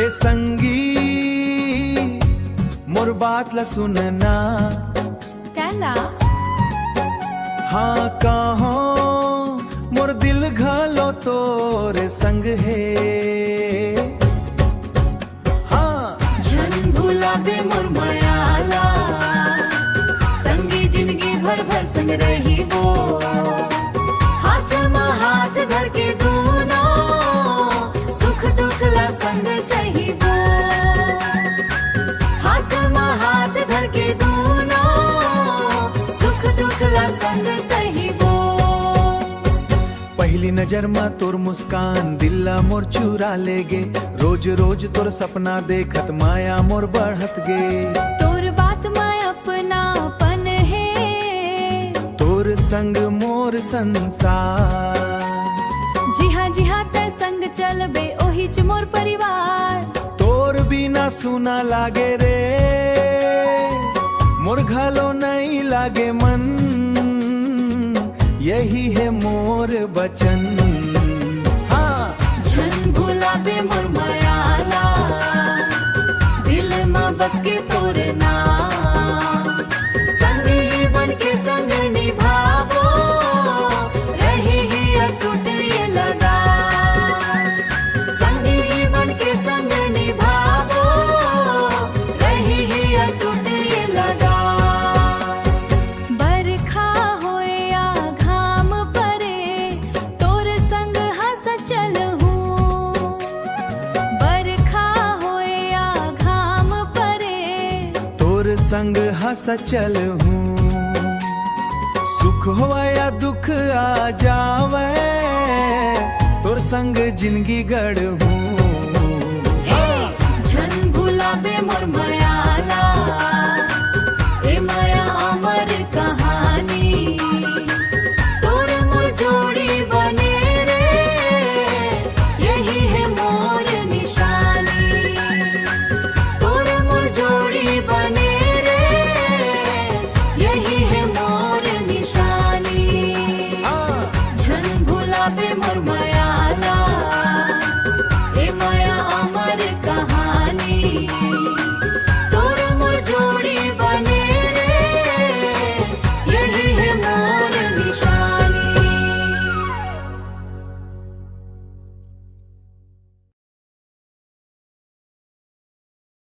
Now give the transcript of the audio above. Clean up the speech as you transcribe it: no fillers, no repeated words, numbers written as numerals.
ए संगी मोर बात ला सुनना कहना हाँ कहो मोर दिल घालो तोरे संग है हाँ झन भूला बे मोर मायाला संगी जिंदगी भर भर संग रही वो हाथ में हाथ धर के दोनों सुख दुख ला संग सही वो हाथ में हाथ धर के दोनों सुख दुख ला संग सही वो पहली नजर में तोर मुस्कान दिल्ला मोर चुरा ले गे रोज रोज तोर सपना देखत माया मोर बढ़त गे तोर बात में अपनापन है तोर संग मोर संसार जी हाँ ते संग चलबे ओही च मोर परिवार तोर बिना सुना लागे रे मोर घालो नहीं लागे मन यही है मोर बचन हाँ झन भूला बे मोर मायाला दिल में बस के तोर नाम संगी बन के संग निभावो रही ही अटूट ये लगा संगी बन के संग निभावो रही ही अटूट ये लगा बरखा होए या घाम परे तोर संग हंस चलहूं बरखा होए या घाम परे तोर संग हंस चल हूँ सुख होवा या दुख आ जावे तोर संग जिंदगी गढ़ हूँ झन भूला बे मोर मायाला ए माया अमर कहानी तोर मोर जोड़ी बने रे यही है मोर निशानी तोर मोर जोड़ी बने रे यही है मोर निशानी झन भूला बे मोर मायाला ए माया अमर